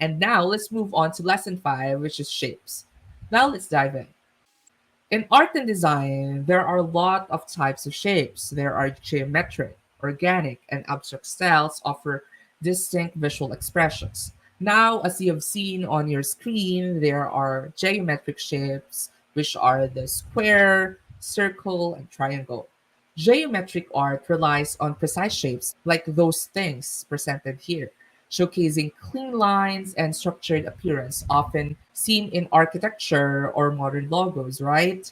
And now let's move on to lesson 5, which is shapes. Now let's dive in. In art and design, there are a lot of types of shapes. There are geometric, organic, and abstract styles offer distinct visual expressions. Now, as you have seen on your screen, there are geometric shapes, which are the square, circle, and triangle. Geometric art relies on precise shapes, like those things presented here, showcasing clean lines and structured appearance, often seen in architecture or modern logos, right?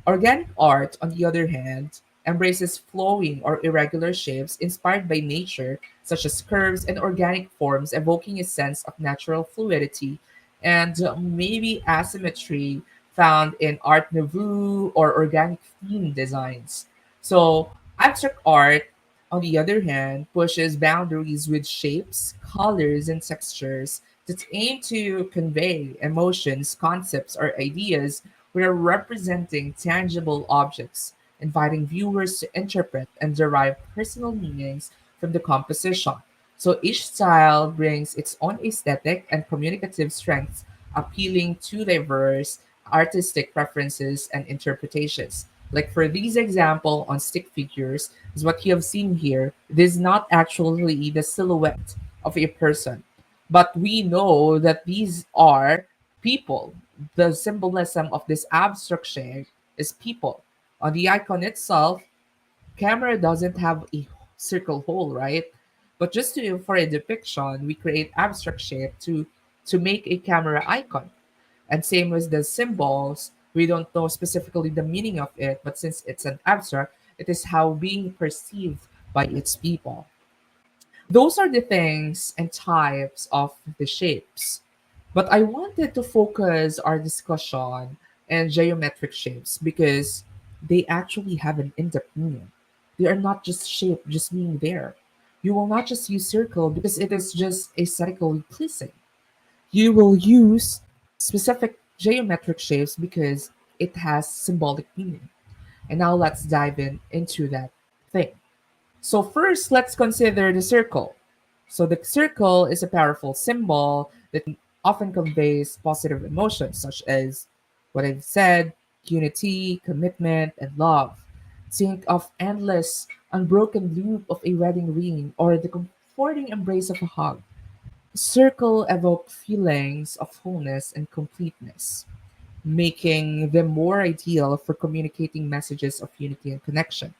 Organic art, on the other hand, embraces flowing or irregular shapes inspired by nature, such as curves and organic forms, evoking a sense of natural fluidity and maybe asymmetry found in Art Nouveau or organic theme designs. So, abstract art, on the other hand, pushes boundaries with shapes, colors, and textures that aim to convey emotions, concepts, or ideas. We are representing tangible objects, inviting viewers to interpret and derive personal meanings from the composition. So each style brings its own aesthetic and communicative strengths, appealing to diverse artistic preferences and interpretations. Like for these example on stick figures, is what you have seen here. This is not actually the silhouette of a person, but we know that these are people. The symbolism of this abstract shape is people. On the icon itself, camera doesn't have a circle hole, right? But just to, for a depiction, we create abstract shape to make a camera icon. And same with the symbols, we don't know specifically the meaning of it, but since it's an abstract, it is how being perceived by its people. Those are the things and types of the shapes. But I wanted to focus our discussion on geometric shapes because they actually have an in-depth meaning. They are not just shape, just being there. You will not just use circle because it is just aesthetically pleasing. You will use specific geometric shapes because it has symbolic meaning. And now let's dive into that thing. So first, let's consider the circle. So the circle is a powerful symbol that often conveys positive emotions such as what I've said, unity, commitment, and love. Think of endless, unbroken loop of a wedding ring or the comforting embrace of a hug. Circle evoke feelings of wholeness and completeness, making them more ideal for communicating messages of unity and connection.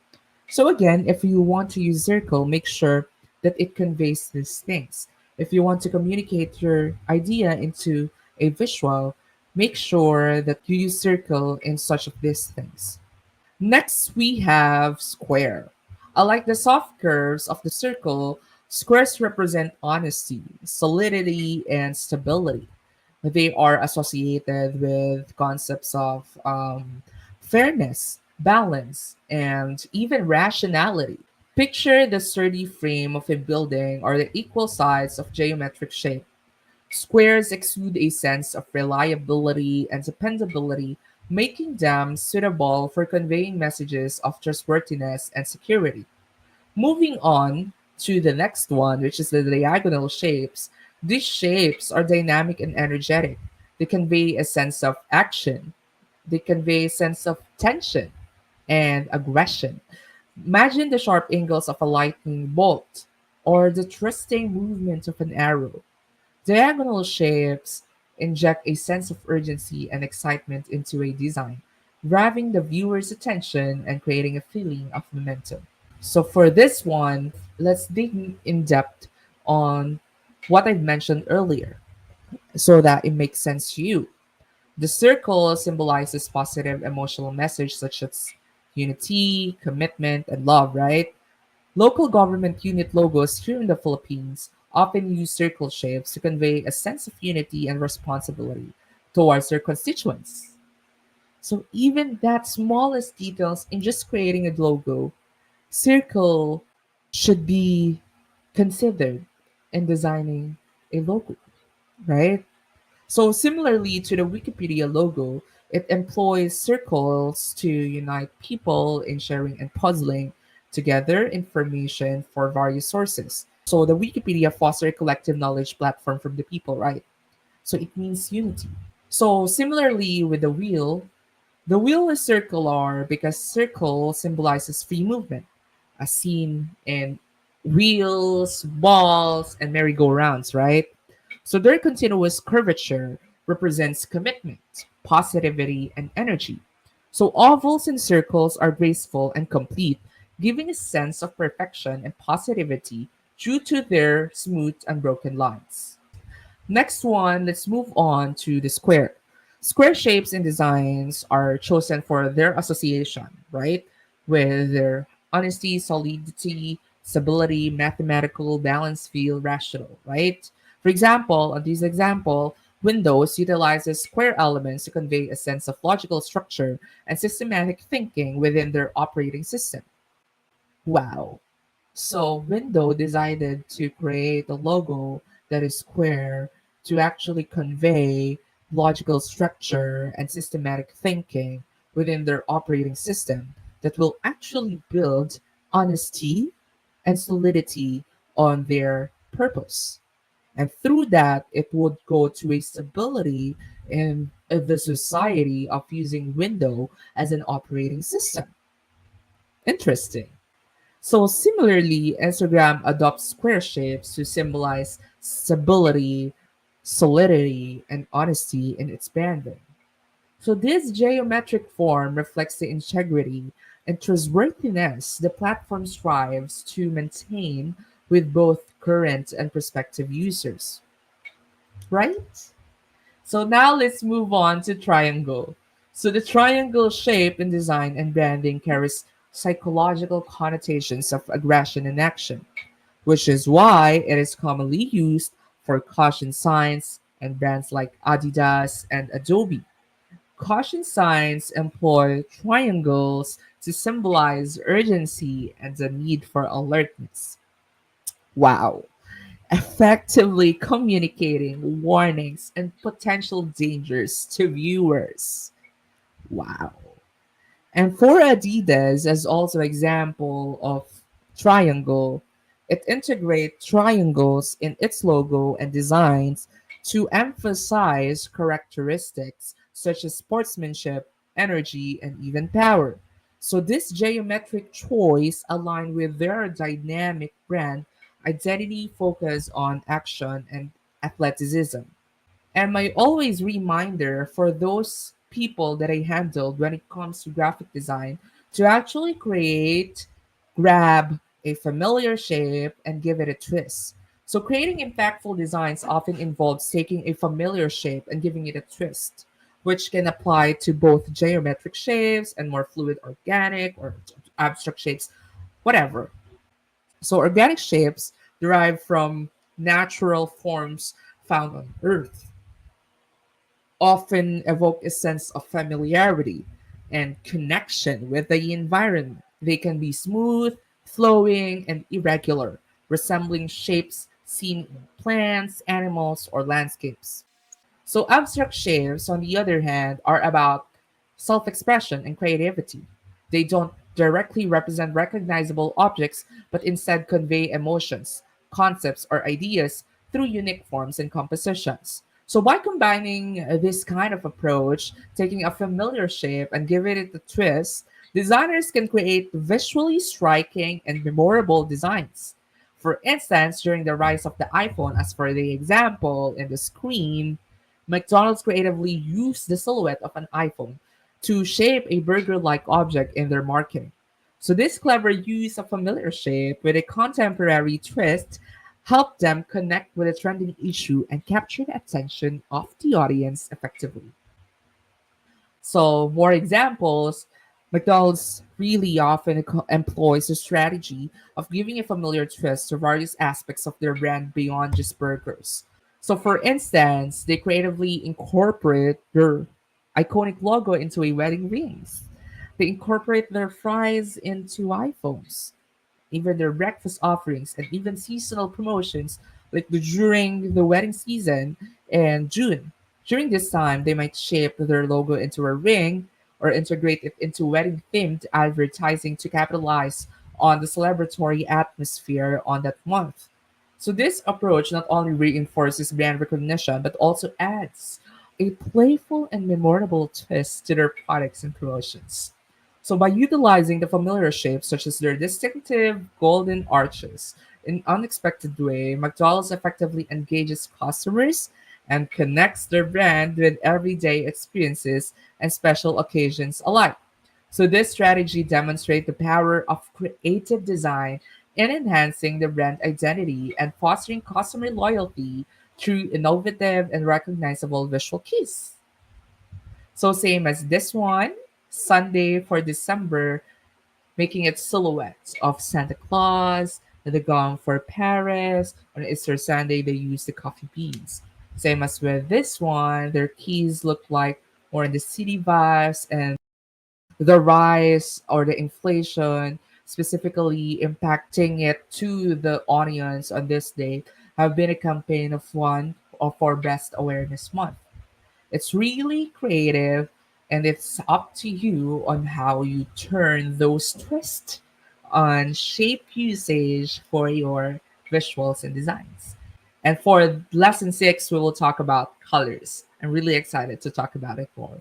So again, if you want to use circle, make sure that it conveys these things. If you want to communicate your idea into a visual, make sure that you use circle in such of these things. Next, we have square. Unlike the soft curves of the circle, squares represent honesty, solidity, and stability. They are associated with concepts of fairness, balance, and even rationality. Picture the sturdy frame of a building or the equal sides of geometric shape. Squares exude a sense of reliability and dependability, making them suitable for conveying messages of trustworthiness and security. Moving on to the next one, which is the diagonal shapes. These shapes are dynamic and energetic. They convey a sense of action, they convey a sense of tension and aggression. Imagine the sharp angles of a lightning bolt or the twisting movement of an arrow. Diagonal shapes inject a sense of urgency and excitement into a design, grabbing the viewer's attention and creating a feeling of momentum. So for this one, let's dig in depth on what I mentioned earlier so that it makes sense to you. The circle symbolizes positive emotional message such as unity, commitment, and love, right? Local government unit logos here in the Philippines often use circle shapes to convey a sense of unity and responsibility towards their constituents. So even that smallest details in just creating a logo, circle should be considered in designing a logo, right? So similarly to the Wikipedia logo, it employs circles to unite people in sharing and puzzling together information for various sources. So the Wikipedia foster a collective knowledge platform from the people, right? So it means unity. So similarly with the wheel is circular because circle symbolizes free movement, as seen in wheels, balls, and merry-go-rounds, right? So their continuous curvature represents commitment, positivity, and energy. So ovals and circles are graceful and complete, giving a sense of perfection and positivity due to their smooth, unbroken lines. Next one, let's move on to the square. Square shapes and designs are chosen for their association, right? With their honesty, solidity, stability, mathematical, balance, feel, rational, right? For example, on this example, Windows utilizes square elements to convey a sense of logical structure and systematic thinking within their operating system. Wow. So Windows decided to create a logo that is square to actually convey logical structure and systematic thinking within their operating system that will actually build honesty and solidity on their purpose. And through that, it would go to a stability in the society of using Windows as an operating system. Interesting. So similarly, Instagram adopts square shapes to symbolize stability, solidity, and honesty in its branding. So this geometric form reflects the integrity and trustworthiness the platform strives to maintain with both current and prospective users, right? So now let's move on to triangle. So the triangle shape in design and branding carries psychological connotations of aggression and action, which is why it is commonly used for caution signs and brands like Adidas and Adobe. Caution signs employ triangles to symbolize urgency and the need for alertness. Wow. Effectively communicating warnings and potential dangers to viewers. Wow. And for Adidas, as also example of triangle, it integrates triangles in its logo and designs to emphasize characteristics such as sportsmanship, energy, and even power. So this geometric choice aligned with their dynamic brand identity focus on action and athleticism. And my always reminder for those people that I handled when it comes to graphic design to actually grab a familiar shape and give it a twist. So creating impactful designs often involves taking a familiar shape and giving it a twist, which can apply to both geometric shapes and more fluid organic or abstract shapes, whatever. So organic shapes derive from natural forms found on Earth often evoke a sense of familiarity and connection with the environment. They can be smooth, flowing, and irregular, resembling shapes seen in plants, animals, or landscapes. So, abstract shapes, on the other hand, are about self expression and creativity. They don't directly represent recognizable objects, but instead convey emotions, concepts, or ideas through unique forms and compositions. So, by combining this kind of approach, taking a familiar shape and giving it a twist, designers can create visually striking and memorable designs. For instance, during the rise of the iPhone, as for the example in the screen, McDonald's creatively used the silhouette of an iPhone to shape a burger like object in their marketing. So, this clever use of familiar shape with a contemporary twist helped them connect with a trending issue and capture the attention of the audience effectively. So, more examples, McDonald's really often employs a strategy of giving a familiar twist to various aspects of their brand beyond just burgers. So, for instance, they creatively incorporate their iconic logo into a wedding rings. They incorporate their fries into iPhones, even their breakfast offerings, and even seasonal promotions like during the wedding season in June. During this time, they might shape their logo into a ring or integrate it into wedding themed advertising to capitalize on the celebratory atmosphere on that month. So this approach not only reinforces brand recognition but also adds a playful and memorable twist to their products and promotions. So by utilizing the familiar shapes such as their distinctive golden arches in unexpected way, McDonald's effectively engages customers and connects their brand with everyday experiences and special occasions alike. So this strategy demonstrates the power of creative design in enhancing the brand identity and fostering customer loyalty through innovative and recognizable visual keys. So same as this one, Sunday for December, making it silhouettes of Santa Claus, the gong for Paris. On Easter Sunday, they use the coffee beans. Same as with this one, their keys look like more in the city vibes, and the rise or the inflation specifically impacting it to the audience on this day have been a campaign of one of for Best Awareness Month. It's really creative, and it's up to you on how you turn those twists on shape usage for your visuals and designs. And for lesson 6, we will talk about colors. I'm really excited to talk about it more.